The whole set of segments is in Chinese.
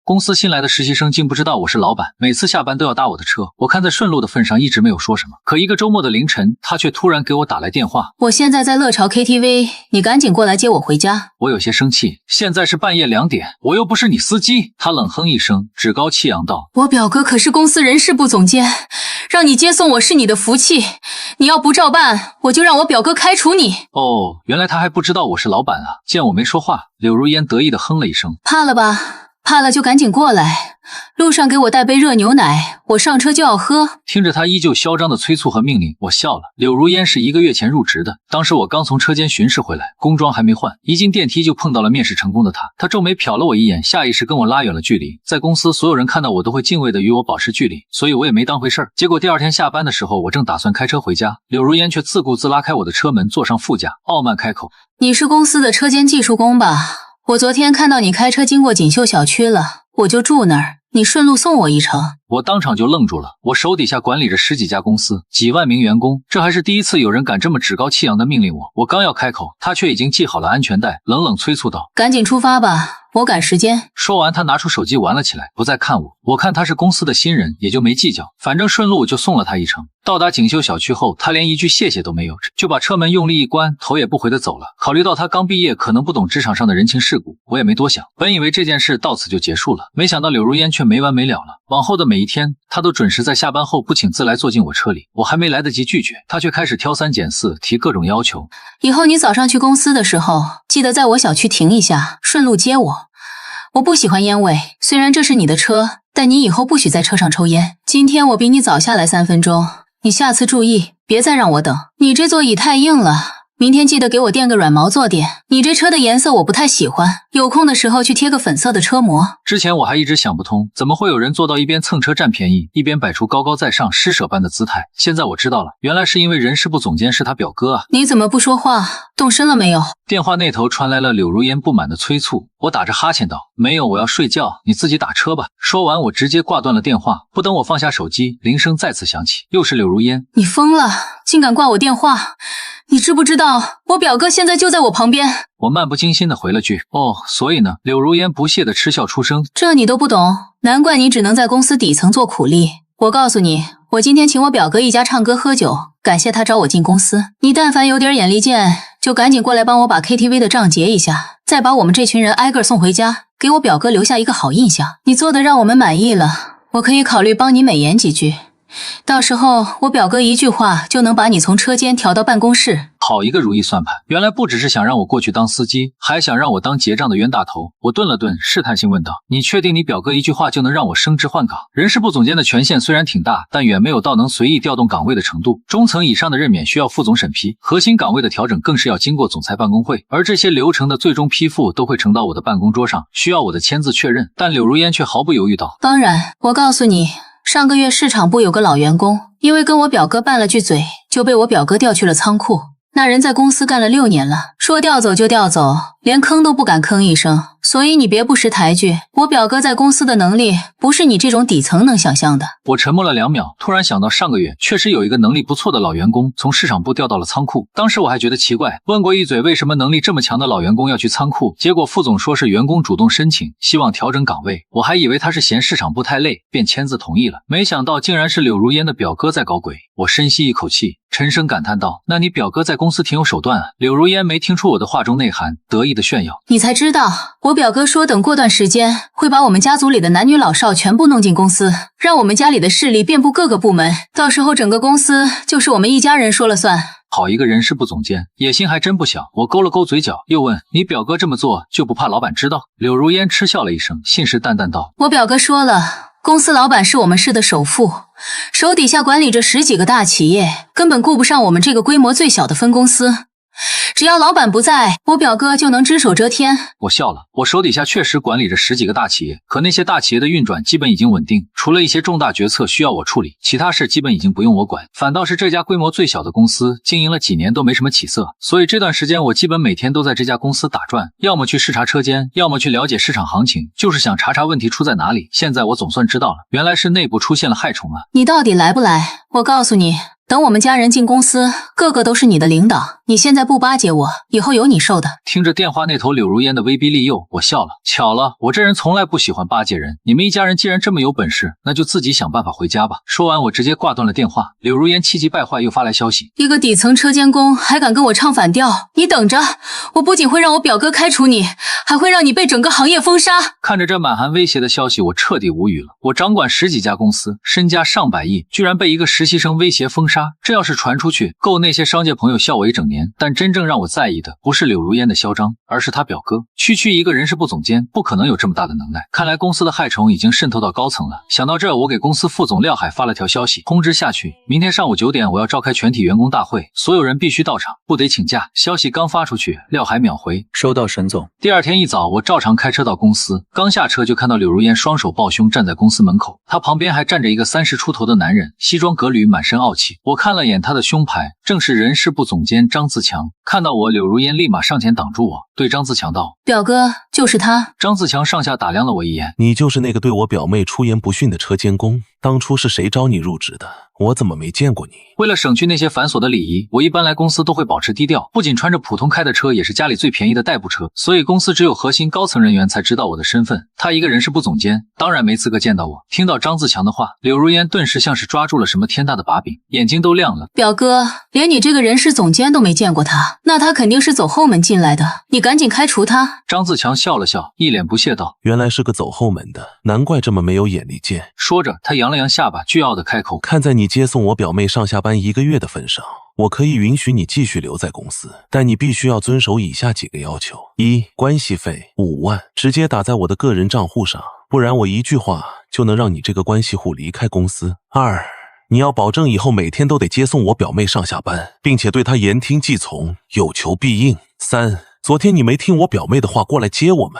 公司新来的实习生竟不知道我是老板，每次下班都要搭我的车。我看在顺路的份上一直没有说什么，可一个周末的凌晨，他却突然给我打来电话。我现在在乐巢 KTV， 你赶紧过来接我回家。我有些生气，现在是半夜2点，我又不是你司机。他冷哼一声，趾高气扬道：我表哥可是公司人事部总监，让你接送我是你的福气，你要不照办，我就让我表哥开除你。哦，原来他还不知道我是老板啊。见我没说话，柳如烟得意地哼了一声。怕了吧？怕了就赶紧过来，路上给我带杯热牛奶，我上车就要喝。听着他依旧嚣张的催促和命令，我笑了。柳如烟是1个月前入职的，当时我刚从车间巡视回来，工装还没换，一进电梯就碰到了面试成功的他。他皱眉瞟了我一眼，下意识跟我拉远了距离。在公司所有人看到我都会敬畏的与我保持距离，所以我也没当回事儿。结果第二天下班的时候，我正打算开车回家，柳如烟却自顾自拉开我的车门，坐上副驾，傲慢开口：你是公司的车间技术工吧？我昨天看到你开车经过锦绣小区了，我就住那儿，你顺路送我一程。我当场就愣住了，我手底下管理着10几家公司，几万名员工，这还是第一次有人敢这么趾高气扬的命令我。我刚要开口，他却已经系好了安全带，冷冷催促道：赶紧出发吧，我赶时间。说完他拿出手机玩了起来，不再看我。我看他是公司的新人，也就没计较，反正顺路就送了他一程。到达锦绣小区后，他连一句谢谢都没有，就把车门用力一关，头也不回的走了。考虑到他刚毕业，可能不懂职场上的人情世故，我也没多想。本以为这件事到此就结束了，没想到柳如烟却没完没了了。往后的每一天，他都准时在下班后不请自来坐进我车里，我还没来得及拒绝，他却开始挑三拣四，提各种要求。以后你早上去公司的时候，记得在我小区停一下，顺路接我。我不喜欢烟味，虽然这是你的车，但你以后不许在车上抽烟。今天我比你早下来3分钟，你下次注意，别再让我等。你这座椅太硬了，明天记得给我垫个软毛坐垫。你这车的颜色我不太喜欢，有空的时候去贴个粉色的车膜。之前我还一直想不通，怎么会有人做到一边蹭车占便宜，一边摆出高高在上施舍般的姿态。现在我知道了，原来是因为人事部总监是他表哥啊。你怎么不说话？动身了没有？电话那头传来了柳如烟不满的催促。我打着哈欠道：没有，我要睡觉，你自己打车吧。说完我直接挂断了电话。不等我放下手机，铃声再次响起，又是柳如烟。你疯了，竟敢挂我电话！你知不知道我表哥现在就在我旁边？我漫不经心地回了句：哦，所以呢？柳如烟不屑地嗤笑出声。这你都不懂，难怪你只能在公司底层做苦力。我告诉你，我今天请我表哥一家唱歌喝酒，感谢他找我进公司。你但凡有点眼力见，就赶紧过来帮我把 KTV 的账结一下，再把我们这群人挨个送回家，给我表哥留下一个好印象。你做的让我们满意了，我可以考虑帮你美言几句。到时候我表哥一句话就能把你从车间调到办公室。好一个如意算盘，原来不只是想让我过去当司机，还想让我当结账的冤大头。我顿了顿，试探性问道：你确定你表哥一句话就能让我升职换岗？人事部总监的权限虽然挺大，但远没有到能随意调动岗位的程度。中层以上的任免需要副总审批，核心岗位的调整更是要经过总裁办公会，而这些流程的最终批复都会呈到我的办公桌上，需要我的签字确认。但柳如烟却毫不犹豫道：当然，我告诉你，上个月市场部有个老员工，因为跟我表哥拌了句嘴，就被我表哥调去了仓库。那人在公司干了6年了，说调走就调走，连吭都不敢吭一声。所以你别不识抬举，我表哥在公司的能力不是你这种底层能想象的。我沉默了2秒，突然想到上个月确实有一个能力不错的老员工从市场部调到了仓库，当时我还觉得奇怪，问过一嘴为什么能力这么强的老员工要去仓库，结果副总说是员工主动申请，希望调整岗位。我还以为他是嫌市场部太累，便签字同意了，没想到竟然是柳如烟的表哥在搞鬼。我深吸一口气，沉声感叹道：那你表哥在公司挺有手段啊。柳如烟没听出我的话中内涵，得意的炫耀：你才知道，我表哥说等过段时间会把我们家族里的男女老少全部弄进公司，让我们家里的势力遍布各个部门，到时候整个公司就是我们一家人说了算。好一个人事部总监，野心还真不小。我勾了勾嘴角，又问：你表哥这么做就不怕老板知道？柳如烟嗤笑了一声，信誓旦旦道：我表哥说了，公司老板是我们市的首富，手底下管理着10几个大企业，根本顾不上我们这个规模最小的分公司。只要老板不在，我表哥就能只手遮天。我笑了，我手底下确实管理着10几个大企业，可那些大企业的运转基本已经稳定，除了一些重大决策需要我处理，其他事基本已经不用我管。反倒是这家规模最小的公司，经营了几年都没什么起色，所以这段时间我基本每天都在这家公司打转，要么去视察车间，要么去了解市场行情，就是想查查问题出在哪里。现在我总算知道了，原来是内部出现了害虫啊！你到底来不来？我告诉你，等我们家人进公司，个个都是你的领导。你现在不巴结我，以后有你受的。听着电话那头柳如烟的威逼利诱，我笑了。巧了，我这人从来不喜欢巴结人。你们一家人既然这么有本事，那就自己想办法回家吧。说完，我直接挂断了电话。柳如烟气急败坏又发来消息：一个底层车间工还敢跟我唱反调，你等着！我不仅会让我表哥开除你，还会让你被整个行业封杀。看着这满含威胁的消息，我彻底无语了。我掌管10几家公司，身家上百亿，居然被一个实习生威胁封杀，这要是传出去，够那些商界朋友笑我一整年。但真正让我在意的不是柳如烟的嚣张，而是他表哥。区一个人事部总监不可能有这么大的能耐，看来公司的害虫已经渗透到高层了。想到这，我给公司副总廖海发了条消息，通知下去，明天上午9点我要召开全体员工大会，所有人必须到场，不得请假。消息刚发出去，廖海秒回：收到，沈总。第二天一早，我照常开车到公司，刚下车就看到柳如烟双手抱胸站在公司门口，她旁边还站着一个30出头的男人，西装革履，满身傲气。我看了眼他的胸牌，正是人事部总监张自强。看到我，柳如烟立马上前挡住我，对张自强道：表哥，就是他。张自强上下打量了我一眼：你就是那个对我表妹出言不逊的车间工，当初是谁招你入职的？我怎么没见过你？为了省去那些繁琐的礼仪，我一般来公司都会保持低调，不仅穿着普通开的车，也是家里最便宜的代步车，所以公司只有核心高层人员才知道我的身份。他一个人事部总监，当然没资格见到我。听到张自强的话，柳如烟顿时像是抓住了什么天大的把柄，眼睛都亮了。表哥，连你这个人事总监都没见过他，那他肯定是走后门进来的，你赶紧开除他。张自强笑了笑，一脸不屑道：原来是个走后门的，难怪这么没有眼力见。说着，他扬了扬下巴，倨傲的开口：看在你接送我表妹上下班1个月的份上，我可以允许你继续留在公司，但你必须要遵守以下几个要求：一、关系费5万，直接打在我的个人账户上，不然我一句话就能让你这个关系户离开公司。二、你要保证以后每天都得接送我表妹上下班，并且对她言听计从，有求必应。三、昨天你没听我表妹的话过来接我们，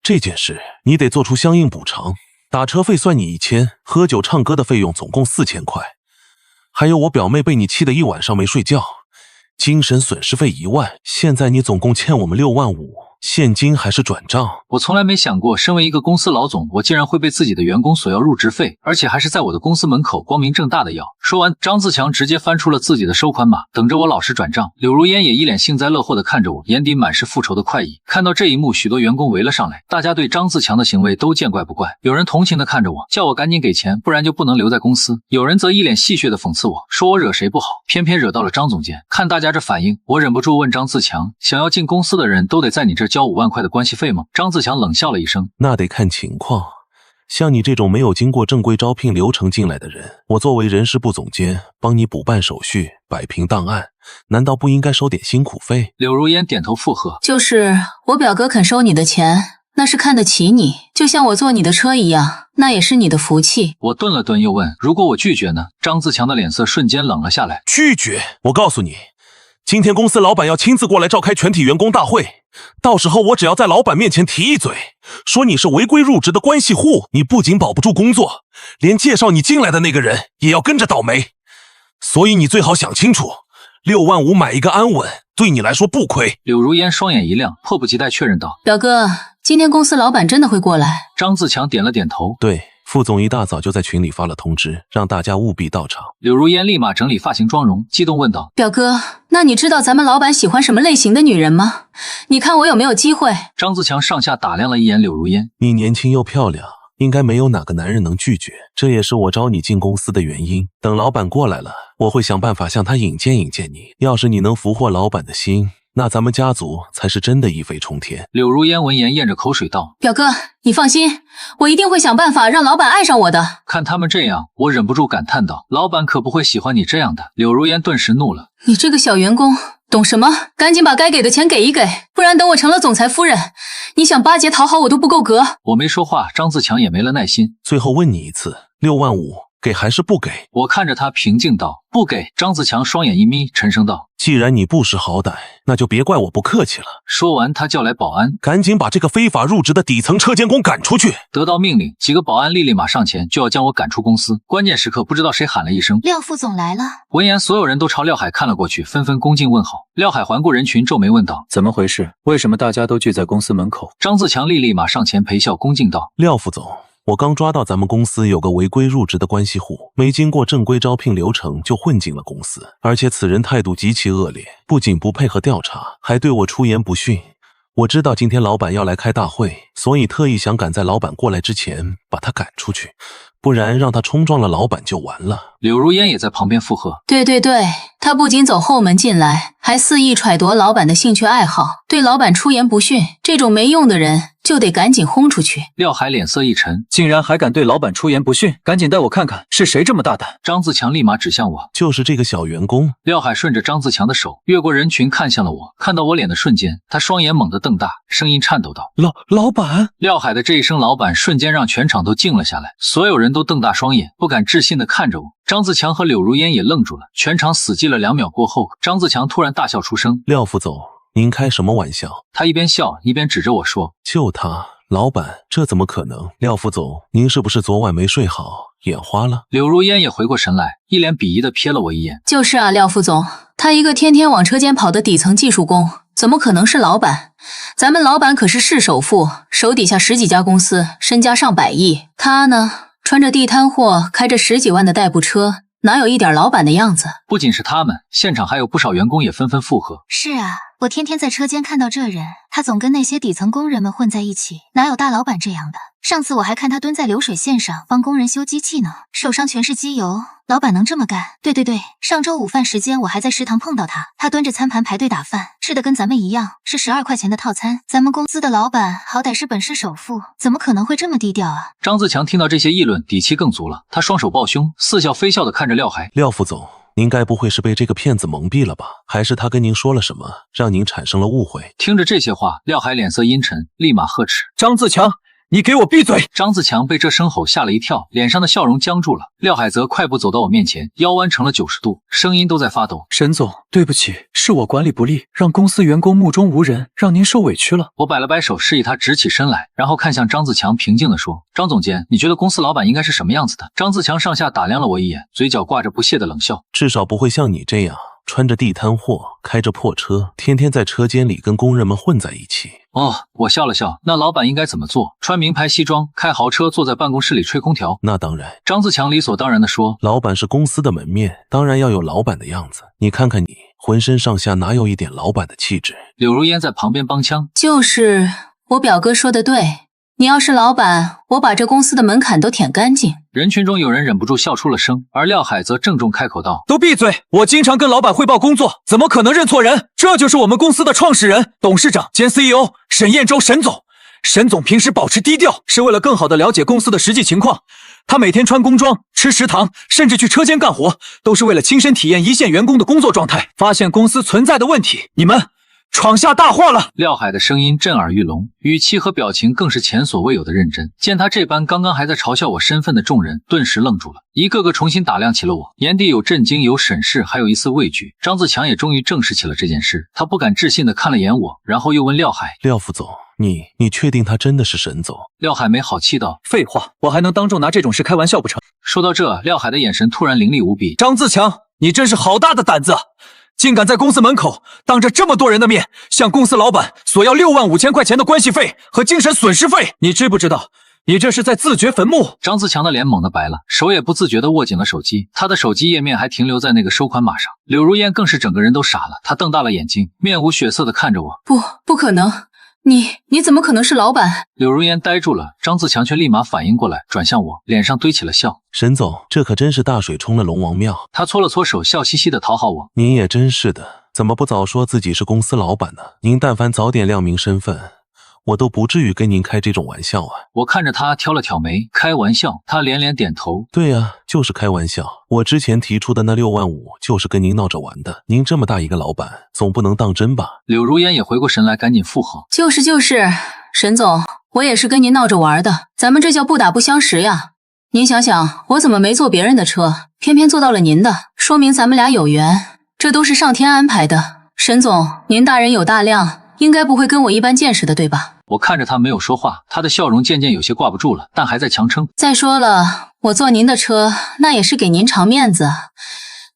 这件事你得做出相应补偿，打车费算你1000，喝酒唱歌的费用总共4000块。还有我表妹被你气得一晚上没睡觉，精神损失费1万，现在你总共欠我们6万5，现金还是转账？我从来没想过，身为一个公司老总，我竟然会被自己的员工索要入职费，而且还是在我的公司门口光明正大的要。说完，张自强直接翻出了自己的收款码，等着我老实转账。柳如烟也一脸幸灾乐祸地看着我，眼底满是复仇的快意。看到这一幕，许多员工围了上来，大家对张自强的行为都见怪不怪。有人同情地看着我，叫我赶紧给钱，不然就不能留在公司。有人则一脸戏谑地讽刺我，说我惹谁不好，偏偏惹到了张总监。看大家这反应，我忍不住问张自强，想要进公司的人都得在你这交5万块的关系费吗？张自强冷笑了一声，那得看情况。像你这种没有经过正规招聘流程进来的人，我作为人事部总监帮你补办手续，摆平档案，难道不应该收点辛苦费？柳如烟点头附和，就是我表哥肯收你的钱，那是看得起你，就像我坐你的车一样，那也是你的福气。我顿了顿又问，如果我拒绝呢？张自强的脸色瞬间冷了下来。拒绝？我告诉你，今天公司老板要亲自过来召开全体员工大会，到时候我只要在老板面前提一嘴，说你是违规入职的关系户，你不仅保不住工作，连介绍你进来的那个人也要跟着倒霉。所以你最好想清楚，6万5买一个安稳，对你来说不亏。柳如烟双眼一亮，迫不及待确认道：表哥，今天公司老板真的会过来？张自强点了点头，对，副总一大早就在群里发了通知，让大家务必到场。柳如烟立马整理发型妆容，激动问道：表哥，那你知道咱们老板喜欢什么类型的女人吗？你看我有没有机会？张自强上下打量了一眼柳如烟，你年轻又漂亮，应该没有哪个男人能拒绝，这也是我招你进公司的原因。等老板过来了，我会想办法向他引荐引荐你，要是你能俘获老板的心，那咱们家族才是真的一飞冲天。柳如烟闻言咽着口水道：表哥，你放心，我一定会想办法让老板爱上我的。看他们这样，我忍不住感叹道：老板可不会喜欢你这样的。柳如烟顿时怒了，你这个小员工懂什么？赶紧把该给的钱给一给，不然等我成了总裁夫人，你想巴结讨好我都不够格。我没说话，张自强也没了耐心。最后问你一次，6万5给还是不给？我看着他平静道：不给。张自强双眼一眯，沉声道：既然你不识好歹，那就别怪我不客气了。说完，他叫来保安，赶紧把这个非法入职的底层车间工赶出去。得到命令，几个保安立马上前，就要将我赶出公司。关键时刻，不知道谁喊了一声：廖副总来了。闻言，所有人都朝廖海看了过去，纷纷恭敬问好。廖海环顾人群，皱眉问道：怎么回事？为什么大家都聚在公司门口？张自强立马上前陪笑恭敬道：廖副总，我刚抓到咱们公司有个违规入职的关系户，没经过正规招聘流程就混进了公司，而且此人态度极其恶劣，不仅不配合调查，还对我出言不逊。我知道今天老板要来开大会，所以特意想赶在老板过来之前把他赶出去，不然让他冲撞了老板就完了。柳如烟也在旁边附和。对，他不仅走后门进来，还肆意揣度老板的兴趣爱好，对老板出言不逊，这种没用的人就得赶紧轰出去。廖海脸色一沉，竟然还敢对老板出言不逊，赶紧带我看看是谁这么大胆。张自强立马指向我，就是这个小员工。廖海顺着张自强的手越过人群看向了我，看到我脸的瞬间，他双眼猛地瞪大，声音颤抖道：老板。廖海的这一声老板瞬间让全场都静了下来，所有人都瞪大双眼，不敢置信地看着我。张自强和柳如烟也愣住了，全场死寂了2秒过后，张自强突然大笑出声：廖副总，您开什么玩笑？他一边笑一边指着我说：就他，老板，这怎么可能？廖副总，您是不是昨晚没睡好，眼花了？柳如烟也回过神来，一脸鄙夷地瞥了我一眼。就是啊，廖副总，他一个天天往车间跑的底层技术工，怎么可能是老板？咱们老板可是市首富，手底下10几家公司，身家上百亿。他呢，穿着地摊货，开着10几万的代步车，哪有一点老板的样子？不仅是他们，现场还有不少员工也纷纷附和。是啊，我天天在车间看到这人，他总跟那些底层工人们混在一起，哪有大老板这样的？上次我还看他蹲在流水线上帮工人修机器呢，手上全是机油。老板能这么干？对，上周午饭时间我还在食堂碰到他，他端着餐盘排队打饭，吃的跟咱们一样，是12块钱的套餐。咱们公司的老板好歹是本市首富，怎么可能会这么低调啊？张自强听到这些议论，底气更足了，他双手抱胸，似笑非笑地看着廖海。廖副总，您该不会是被这个骗子蒙蔽了吧？还是他跟您说了什么，让您产生了误会？听着这些话，廖海脸色阴沉，立马呵斥：张自强，你给我闭嘴！张自强被这声吼吓了一跳，脸上的笑容僵住了。廖海则快步走到我面前，腰弯成了90度，声音都在发抖：沈总，对不起，是我管理不力，让公司员工目中无人，让您受委屈了。我摆了摆手，示意他直起身来，然后看向张自强，平静地说：张总监，你觉得公司老板应该是什么样子的？张自强上下打量了我一眼，嘴角挂着不屑的冷笑：至少不会像你这样穿着地摊货，开着破车，天天在车间里跟工人们混在一起。哦，我笑了笑，那老板应该怎么做？穿名牌西装，开豪车，坐在办公室里吹空调？那当然。张自强理所当然地说：老板是公司的门面，当然要有老板的样子。你看看你，浑身上下哪有一点老板的气质？柳如烟在旁边帮腔：就是我表哥说的对，你要是老板，我把这公司的门槛都舔干净。人群中有人忍不住笑出了声，而廖海则郑重开口道：都闭嘴！我经常跟老板汇报工作，怎么可能认错人？这就是我们公司的创始人、董事长兼 CEO 沈彦洲沈总。沈总平时保持低调，是为了更好地了解公司的实际情况。他每天穿工装，吃食堂，甚至去车间干活，都是为了亲身体验一线员工的工作状态，发现公司存在的问题。你们闯下大祸了！廖海的声音震耳欲聋，语气和表情更是前所未有的认真。见他这般，刚刚还在嘲笑我身份的众人顿时愣住了，一个个重新打量起了我，眼底有震惊，有审视，还有一丝畏惧。张自强也终于正视起了这件事，他不敢置信地看了眼我，然后又问廖海：廖副总，你确定他真的是沈总？廖海没好气道：废话，我还能当众拿这种事开玩笑不成？说到这，廖海的眼神突然凌厉无比。张自强，你真是好大的胆子，竟敢在公司门口当着这么多人的面向公司老板索要6万5千块钱的关系费和精神损失费，你知不知道你这是在自掘坟墓？张自强的脸猛地白了，手也不自觉地握紧了手机，他的手机页面还停留在那个收款码上。柳如烟更是整个人都傻了，她瞪大了眼睛，面无血色地看着我：不可能，你怎么可能是老板？柳如烟呆住了，张自强却立马反应过来，转向我，脸上堆起了笑：沈总，这可真是大水冲了龙王庙。他搓了搓手，笑嘻嘻地讨好我：您也真是的，怎么不早说自己是公司老板呢？您但凡早点亮明身份，我都不至于跟您开这种玩笑啊。我看着他挑了挑眉，开玩笑？他连连点头：对啊，就是开玩笑。我之前提出的那6万5就是跟您闹着玩的，您这么大一个老板，总不能当真吧？柳如烟也回过神来，赶紧附和：就是沈总，我也是跟您闹着玩的，咱们这叫不打不相识呀。您想想，我怎么没坐别人的车，偏偏坐到了您的，说明咱们俩有缘，这都是上天安排的。沈总，您大人有大量，应该不会跟我一般见识的，对吧？我看着他没有说话，他的笑容渐渐有些挂不住了，但还在强撑：再说了，我坐您的车，那也是给您偿面子。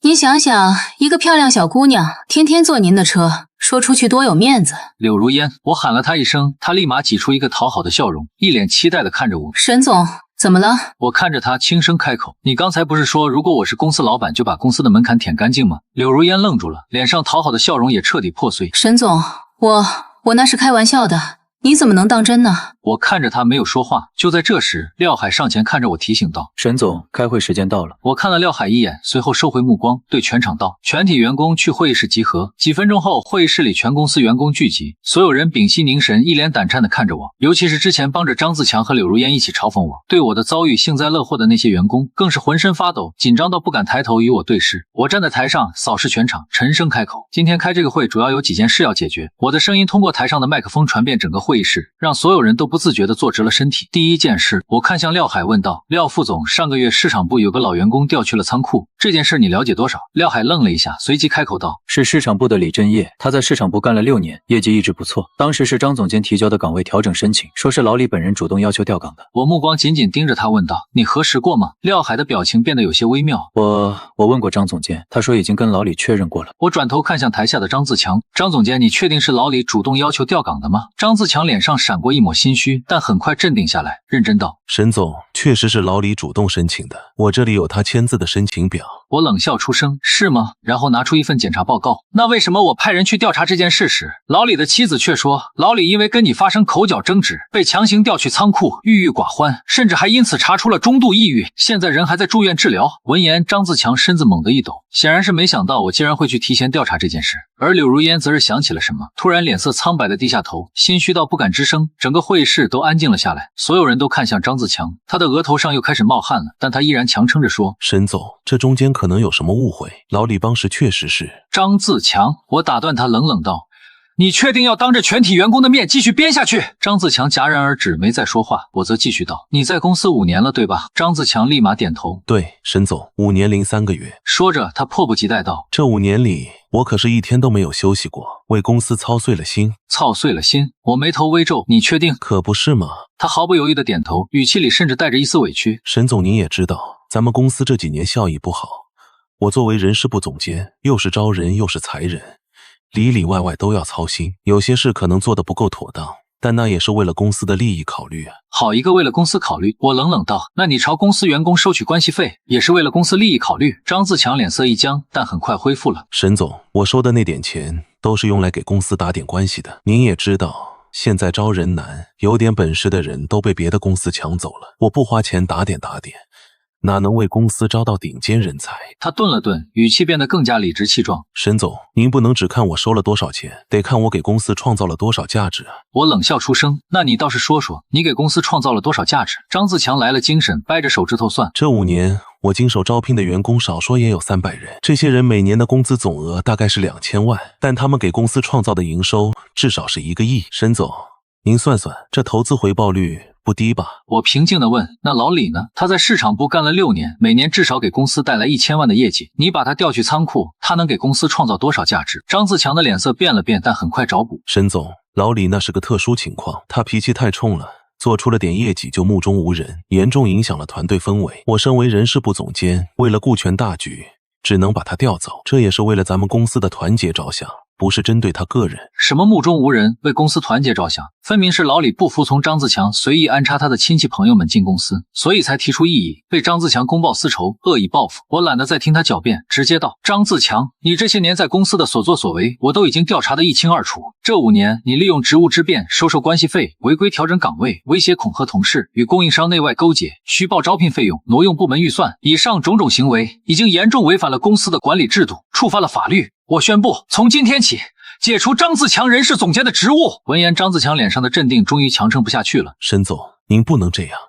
您想想，一个漂亮小姑娘天天坐您的车，说出去多有面子。柳如烟，我喊了他一声，他立马挤出一个讨好的笑容，一脸期待地看着我：沈总，怎么了？我看着他轻声开口：“你刚才不是说，如果我是公司老板，就把公司的门槛舔干净吗？”柳如烟愣住了，脸上讨好的笑容也彻底破碎。沈总，我那是开玩笑的，你怎么能当真呢？我看着他没有说话。就在这时，廖海上前看着我提醒道：“沈总，开会时间到了。”我看了廖海一眼，随后收回目光，对全场道：“全体员工去会议室集合。”几分钟后，会议室里全公司员工聚集，所有人屏息凝神，一脸胆颤地看着我。尤其是之前帮着张自强和柳如烟一起嘲讽我，对我的遭遇幸灾乐祸的那些员工，更是浑身发抖，紧张到不敢抬头与我对视。我站在台上，扫视全场，沉声开口：“今天开这个会主要有几件事要解决。”我的声音通过台上的麦克风传遍整个会议室，让所有人都不自觉地坐直了身体。第一件事，我看向廖海问道：“廖副总，上个月市场部有个老员工调去了仓库，这件事你了解多少？”廖海愣了一下，随即开口道：“是市场部的李振业，他在市场部干了6年，业绩一直不错。当时是张总监提交的岗位调整申请，说是老李本人主动要求调岗的。”我目光紧紧盯着他问道：“你核实过吗？”廖海的表情变得有些微妙。我问过张总监，他说已经跟老李确认过了。我转头看向台下的张自强：“张总监，你确定是老李主动要求调岗的吗？”张自强脸上闪过一抹心虚，但很快镇定下来，认真道：“沈总，确实是老李主动申请的，我这里有他签字的申请表。”我冷笑出声：“是吗？”然后拿出一份检查报告。那为什么我派人去调查这件事时，老李的妻子却说，老李因为跟你发生口角争执，被强行调去仓库，郁郁寡欢，甚至还因此查出了中度抑郁，现在人还在住院治疗。闻言，张自强身子猛地一抖，显然是没想到我竟然会去提前调查这件事。而柳如烟则是想起了什么，突然脸色苍白的低下头，心虚到不敢吱声。整个会议室都安静了下来，所有人都看向张自强，他的额头上又开始冒汗了，但他依然强撑着说：“沈总，这中间可能有什么误会，老李当时确实是……”张自强，我打断他，冷冷道：“你确定要当着全体员工的面继续编下去？”张自强戛然而止，没再说话。我则继续道：“你在公司5年了，对吧？”张自强立马点头：“对，沈总，5年零3个月。”说着，他迫不及待道：“这5年里，我可是一天都没有休息过，为公司操碎了心。”操碎了心？我眉头微皱：“你确定？”可不是嘛。他毫不犹豫的点头，语气里甚至带着一丝委屈：“沈总，您也知道，咱们公司这几年效益不好，我作为人事部总监，又是招人又是裁人，里里外外都要操心，有些事可能做得不够妥当，但那也是为了公司的利益考虑啊。”好一个为了公司考虑！我冷冷道：“那你朝公司员工收取关系费，也是为了公司利益考虑？”张自强脸色一僵，但很快恢复了：“沈总，我收的那点钱都是用来给公司打点关系的。您也知道，现在招人难，有点本事的人都被别的公司抢走了，我不花钱打点，哪能为公司招到顶尖人才？”他顿了顿，语气变得更加理直气壮：“沈总，您不能只看我收了多少钱，得看我给公司创造了多少价值啊！”我冷笑出声：“那你倒是说说，你给公司创造了多少价值？”张自强来了精神，掰着手指头算：“这5年，我经手招聘的员工少说也有300人，这些人每年的工资总额大概是2000万，但他们给公司创造的营收至少是1个亿。沈总，您算算，这投资回报率不低吧？”我平静地问：“那老李呢？他在市场部干了6年，每年至少给公司带来1000万的业绩。你把他调去仓库，他能给公司创造多少价值？”张自强的脸色变了变，但很快找补：“沈总，老李那是个特殊情况，他脾气太冲了，做出了点业绩就目中无人，严重影响了团队氛围。我身为人事部总监，为了顾全大局，只能把他调走，这也是为了咱们公司的团结着想，不是针对他个人。”什么目中无人，为公司团结着想？分明是老李不服从张自强随意安插他的亲戚朋友们进公司，所以才提出异议，被张自强公报私仇，恶意报复。我懒得再听他狡辩，直接道：“张自强，你这些年在公司的所作所为，我都已经调查得一清二楚。这5年，你利用职务之便收受关系费，违规调整岗位，威胁恐吓同事，与供应商内外勾结，虚报招聘费用，挪用部门预算，以上种种行为，已经严重违反了公司的管理制度，触犯了法律。我宣布，从今天起，解除张自强人事总监的职务。”闻言，张自强脸上的镇定终于强撑不下去了：“沈总，您不能这样，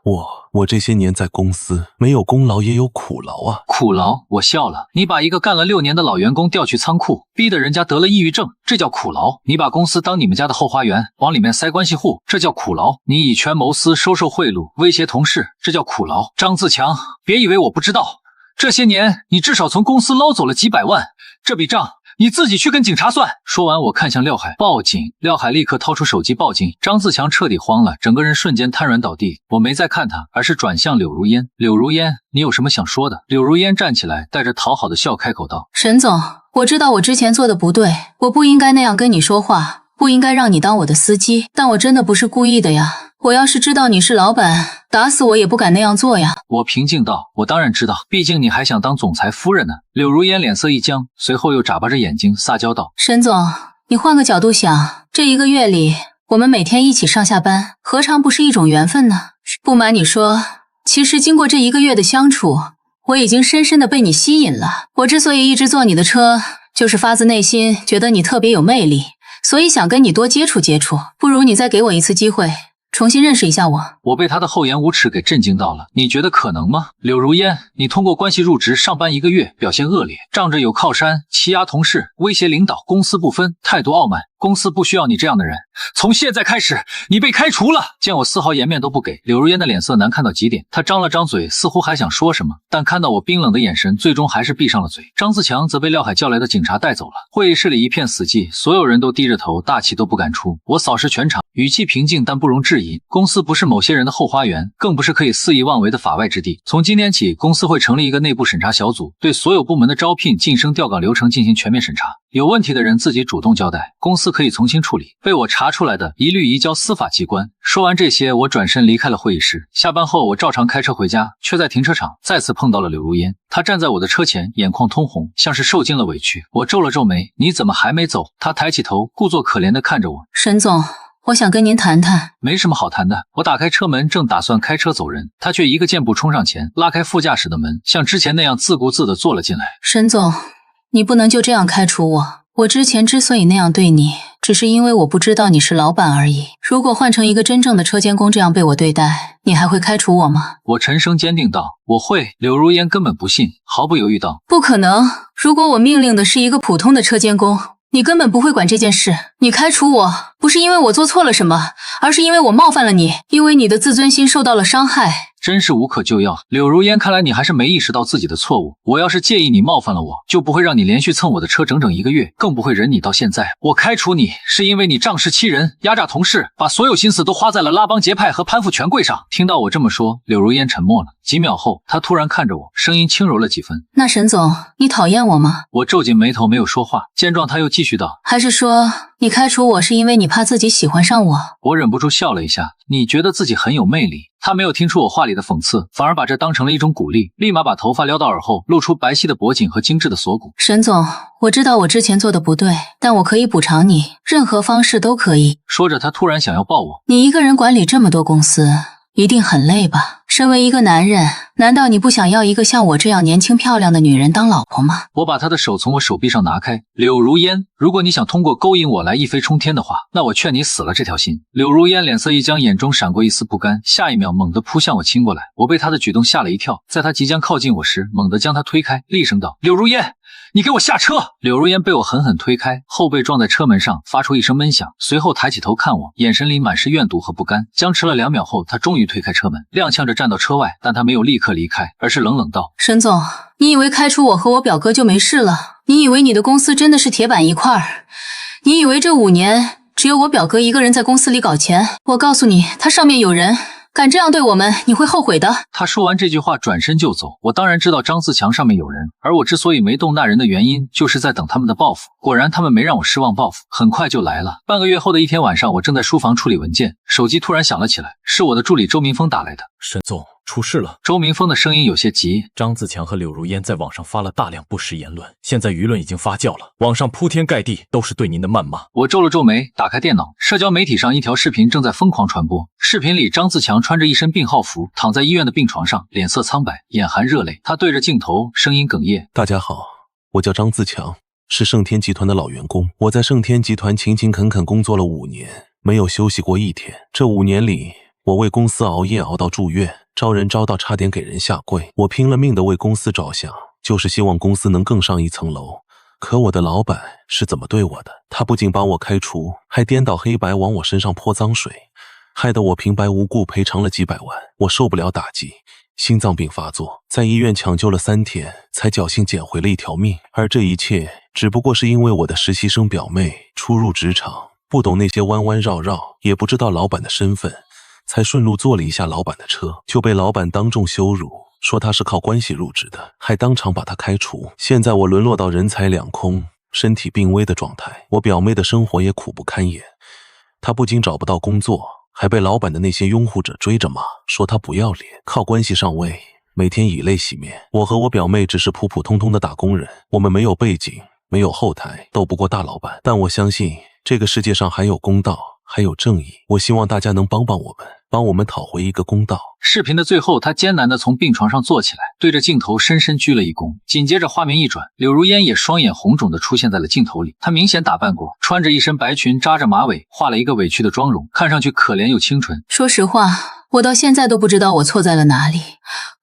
我这些年在公司没有功劳也有苦劳啊。”苦劳？我笑了。你把一个干了6年的老员工调去仓库，逼得人家得了抑郁症，这叫苦劳；你把公司当你们家的后花园，往里面塞关系户，这叫苦劳；你以权谋私，收受贿赂，威胁同事，这叫苦劳。张自强，别以为我不知道，这些年你至少从公司捞走了几百万，这笔账你自己去跟警察算。说完，我看向廖海：“报警！”廖海立刻掏出手机报警。张自强彻底慌了，整个人瞬间瘫软倒地。我没再看他，而是转向柳如烟：“柳如烟，你有什么想说的？”柳如烟站起来，带着讨好的笑开口道：“沈总，我知道我之前做的不对，我不应该那样跟你说话，不应该让你当我的司机，但我真的不是故意的呀。我要是知道你是老板，打死我也不敢那样做呀。我平静道，我当然知道，毕竟你还想当总裁夫人呢。柳如烟脸色一僵，随后又眨巴着眼睛撒娇道，沈总，你换个角度想，这1个月里，我们每天一起上下班，何尝不是一种缘分呢？不瞒你说，其实经过这1个月的相处，我已经深深的被你吸引了。我之所以一直坐你的车，就是发自内心觉得你特别有魅力，所以想跟你多接触接触。不如你再给我一次机会，重新认识一下我。我被他的厚颜无耻给震惊到了。你觉得可能吗？柳如烟，你通过关系入职，上班1个月，表现恶劣，仗着有靠山，欺压同事，威胁领导，公私不分，态度傲慢。公司不需要你这样的人，从现在开始，你被开除了。见我丝毫颜面都不给，柳如烟的脸色难看到极点。她张了张嘴，似乎还想说什么，但看到我冰冷的眼神，最终还是闭上了嘴。张自强则被廖海叫来的警察带走了。会议室里一片死寂，所有人都低着头，大气都不敢出。我扫视全场，语气平静，但不容置疑。公司不是某些人的后花园，更不是可以肆意妄为的法外之地。从今天起，公司会成立一个内部审查小组，对所有部门的招聘、晋升、调岗流程进行全面审查。有问题的人自己主动交代，公司可以从轻处理，被我查出来的一律移交司法机关。说完这些，我转身离开了会议室。下班后，我照常开车回家，却在停车场再次碰到了柳如烟。她站在我的车前，眼眶通红，像是受尽了委屈。我皱了皱眉，你怎么还没走？她抬起头，故作可怜地看着我。沈总，我想跟您谈谈。没什么好谈的。我打开车门，正打算开车走人，他却一个箭步冲上前，拉开副驾驶的门，像之前那样自顾自地坐了进来。沈总，你不能就这样开除我。我之前之所以那样对你，只是因为我不知道你是老板而已。如果换成一个真正的车监工这样被我对待，你还会开除我吗？我沉声坚定道，我会。柳如烟根本不信，毫不犹豫道，不可能，如果我命令的是一个普通的车监工，你根本不会管这件事。你开除我，不是因为我做错了什么，而是因为我冒犯了你，因为你的自尊心受到了伤害。真是无可救药。柳如烟，看来你还是没意识到自己的错误。我要是介意你冒犯了我，就不会让你连续蹭我的车整整1个月，更不会忍你到现在。我开除你，是因为你仗势欺人，压榨同事，把所有心思都花在了拉帮结派和攀附权贵上。听到我这么说，柳如烟沉默了。几秒后，她突然看着我，声音轻柔了几分。那沈总，你讨厌我吗？我皱紧眉头，没有说话。见状，她又继续道，还是说你开除我是因为你怕自己喜欢上我？我忍不住笑了一下。你觉得自己很有魅力？他没有听出我话里的讽刺，反而把这当成了一种鼓励，立马把头发撩到耳后，露出白皙的脖颈和精致的锁骨。沈总，我知道我之前做的不对，但我可以补偿你，任何方式都可以。说着，他突然想要抱我。你一个人管理这么多公司，一定很累吧？身为一个男人，难道你不想要一个像我这样年轻漂亮的女人当老婆吗？我把他的手从我手臂上拿开。柳如烟，如果你想通过勾引我来一飞冲天的话，那我劝你死了这条心。柳如烟脸色一僵，眼中闪过一丝不甘，下一秒猛地扑向我亲过来。我被他的举动吓了一跳，在他即将靠近我时，猛地将他推开，厉声道，柳如烟，你给我下车！柳如烟被我狠狠推开，后背撞在车门上，发出一声闷响，随后抬起头看我，眼神里满是怨毒和不甘。僵持了2秒后，他终于推开车门，踉跄着站到车外，但他没有立刻离开，而是冷冷道，沈总，你以为开除我和我表哥就没事了？你以为你的公司真的是铁板一块？你以为这5年只有我表哥一个人在公司里搞钱？我告诉你，他上面有人，敢这样对我们，你会后悔的。他说完这句话转身就走。我当然知道张自强上面有人，而我之所以没动那人的原因，就是在等他们的报复。果然他们没让我失望，报复很快就来了。半个月后的一天晚上，我正在书房处理文件，手机突然响了起来，是我的助理周明峰打来的。沈总，出事了。周明峰的声音有些急。张自强和柳如烟在网上发了大量不实言论，现在舆论已经发酵了，网上铺天盖地都是对您的谩骂。我皱了皱眉，打开电脑，社交媒体上一条视频正在疯狂传播。视频里，张自强穿着一身病号服，躺在医院的病床上，脸色苍白，眼含热泪。他对着镜头，声音哽咽：大家好，我叫张自强，是盛天集团的老员工。我在盛天集团勤勤恳恳工作了5年，没有休息过1天。这5年里，我为公司熬夜熬到住院，招人招到差点给人下跪。我拼了命的为公司着想，就是希望公司能更上一层楼。可我的老板是怎么对我的？他不仅把我开除，还颠倒黑白往我身上泼脏水，害得我平白无故赔偿了几百万。我受不了打击，心脏病发作，在医院抢救了3天，才侥幸捡回了一条命。而这一切只不过是因为我的实习生表妹初入职场，不懂那些弯弯绕绕，也不知道老板的身份，才顺路坐了一下老板的车，就被老板当众羞辱，说他是靠关系入职的，还当场把他开除。现在我沦落到人财两空，身体病危的状态，我表妹的生活也苦不堪言。她不仅找不到工作，还被老板的那些拥护者追着骂，说他不要脸，靠关系上位，每天以泪洗面。我和我表妹只是普普通通的打工人，我们没有背景，没有后台，斗不过大老板。但我相信这个世界上还有公道，还有正义。我希望大家能帮我们讨回一个公道。视频的最后，他艰难地从病床上坐起来，对着镜头深深鞠了一躬。紧接着画面一转，柳如烟也双眼红肿地出现在了镜头里。她明显打扮过，穿着一身白裙，扎着马尾，画了一个委屈的妆容，看上去可怜又清纯。说实话，我到现在都不知道我错在了哪里。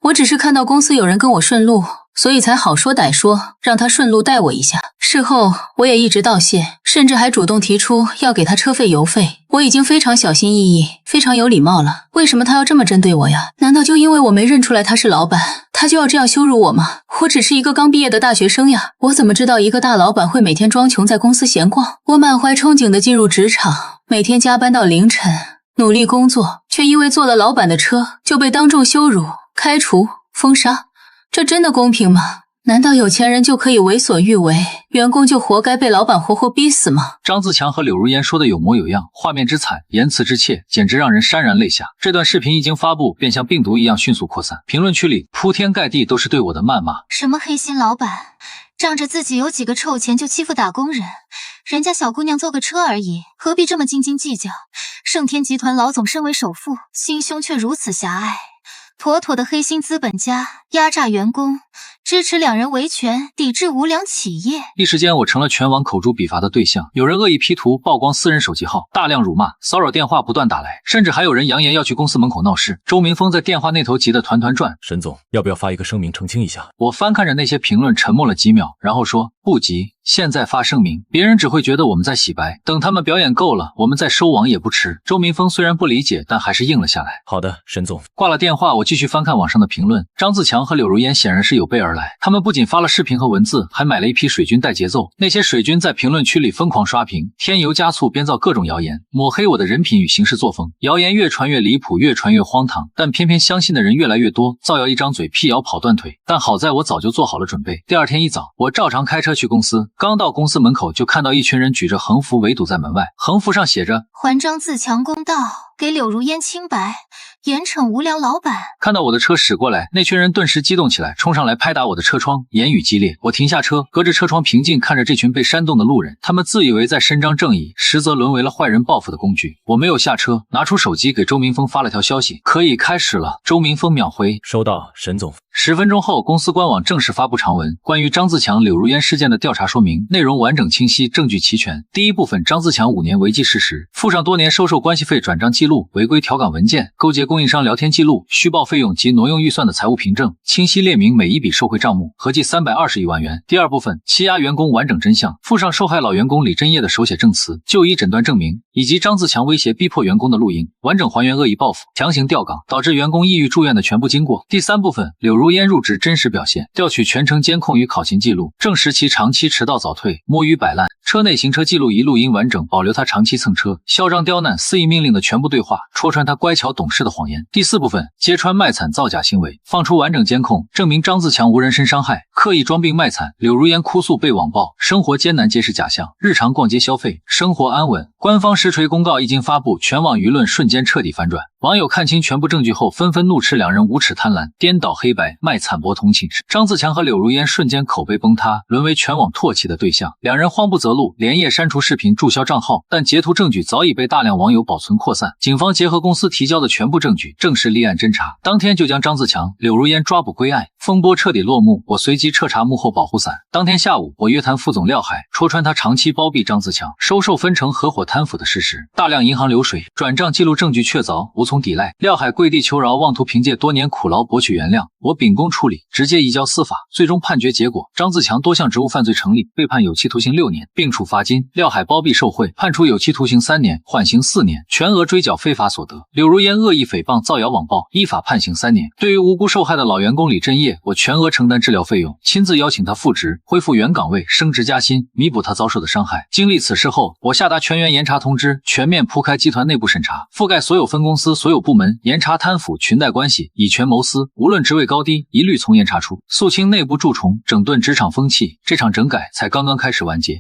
我只是看到公司有人跟我顺路，所以才好说歹说让他顺路带我一下。事后我也一直道谢，甚至还主动提出要给他车费油费。我已经非常小心翼翼，非常有礼貌了。为什么他要这么针对我呀？难道就因为我没认出来他是老板，他就要这样羞辱我吗？我只是一个刚毕业的大学生呀，我怎么知道一个大老板会每天装穷在公司闲逛？我满怀憧憬的进入职场，每天加班到凌晨，努力工作，却因为坐了老板的车就被当众羞辱、开除、封杀，这真的公平吗？难道有钱人就可以为所欲为，员工就活该被老板活活逼死吗？张自强和柳如烟说的有模有样，画面之惨，言辞之切，简直让人潸然泪下。这段视频一经发布，便像病毒一样迅速扩散，评论区里铺天盖地都是对我的谩骂。什么黑心老板，仗着自己有几个臭钱就欺负打工人，人家小姑娘坐个车而已，何必这么斤斤计较？盛天集团老总身为首富，心胸却如此狭隘，妥妥的黑心资本家，压榨员工，支持两人维权，抵制无良企业。一时间，我成了全网口诛笔伐的对象。有人恶意 P 图，曝光私人手机号，大量辱骂、骚扰电话不断打来，甚至还有人扬言要去公司门口闹事。周明峰在电话那头急得团团转。沈总，要不要发一个声明澄清一下？我翻看着那些评论，沉默了几秒，然后说：不急，现在发声明，别人只会觉得我们在洗白，等他们表演够了，我们再收网也不迟。周明峰虽然不理解，但还是应了下来。好的，沈总。挂了电话，我继续翻看网上的评论。张自强和柳如烟显然是有备而来，他们不仅发了视频和文字，还买了一批水军带节奏。那些水军在评论区里疯狂刷屏，添油加醋编造各种谣言，抹黑我的人品与行事作风。谣言越传越离谱，越传越荒唐，但偏偏相信的人越来越多，造谣一张嘴，辟谣跑断腿。但好在我早就做好了准备。第二天一早，我照常开车去公司，刚到公司门口就看到一群人举着横幅围堵在门外，横幅上写着还张自强公道，给柳如烟清白，严惩无良老板。看到我的车驶过来，那群人顿时激动起来，冲上来拍打我的车窗，言语激烈。我停下车，隔着车窗平静看着这群被煽动的路人，他们自以为在伸张正义，实则沦为了坏人报复的工具。我没有下车，拿出手机给周明峰发了条消息：可以开始了。周明峰秒回：收到，沈总。10分钟后，公司官网正式发布长文，关于张自强、柳如烟事件的调查说明，内容完整清晰，证据齐全。第一部分，张自强5年违纪事实，附上多年收受关系费转账记录、违规调岗文件、勾结供应商聊天记录、虚报费用及挪用预算的财务凭证，清晰列明每一笔受贿账目，合计320亿万元。第二部分，欺压员工完整真相，附上受害老员工李真业的手写证词、就医诊断证明，以及张自强威胁逼迫员工的录音，完整还原恶意报复、强行调岗导致员工抑郁住院的全部经过。第三部分，柳如烟入职真实表现，调取全程监控与考勤记录，证实其长期迟到早退、摸鱼摆烂，车内行车记录一录音完整，保留他长期蹭车、嚣张刁难、肆意命令的全部对话，戳穿他乖巧懂事的谎言。第四部分，揭穿卖惨造假行为，放出完整监控，证明张自强无人身伤害，刻意装病卖惨，柳如烟哭诉被网暴，生活艰难皆是假象，日常逛街消费，生活安稳。官方实锤公告一经发布，全网舆论瞬间彻底反转。网友看清全部证据后，纷纷怒斥两人无耻贪婪、颠倒黑白、卖惨博同情。张自强和柳如烟瞬间口碑崩塌，沦为全网唾弃的对象。两人慌不择路，连夜删除视频、注销账号，但截图证据早已被大量网友保存扩散。警方结合公司提交的全部证据，正式立案侦查。当天就将张自强、柳如烟抓捕归案，风波彻底落幕。我随即彻查幕后保护伞。当天下午，我约谈副总廖海，戳穿他长期包庇张自强、收受分成合伙贪腐的事实。大量银行流水、转账记录证据确凿，无从抵赖。廖海跪地求饶，妄图凭借多年苦劳博取原谅。我秉公处理，直接移交司法。最终判决结果，张自强多项职务犯罪成立，被判有期徒刑6年，并处罚金；廖海包庇受贿，判处有期徒刑3年，缓刑4年，全额追缴非法所得。柳如烟恶意诽谤、造谣网暴，依法判刑3年。对于无辜受害的老员工李振业，我全额承担治疗费用，亲自邀请他复职，恢复原岗位，升职加薪，弥补他遭受的伤害。经历此事后，我下达全员严查通知，全面铺开集团内部审查，覆盖所有分公司、所有部门，严查贪腐、裙带关系、以权谋私，无论职位高低，一律从严查处，肃清内部蛀虫，整顿职场风气。这场整改才刚刚开始完结。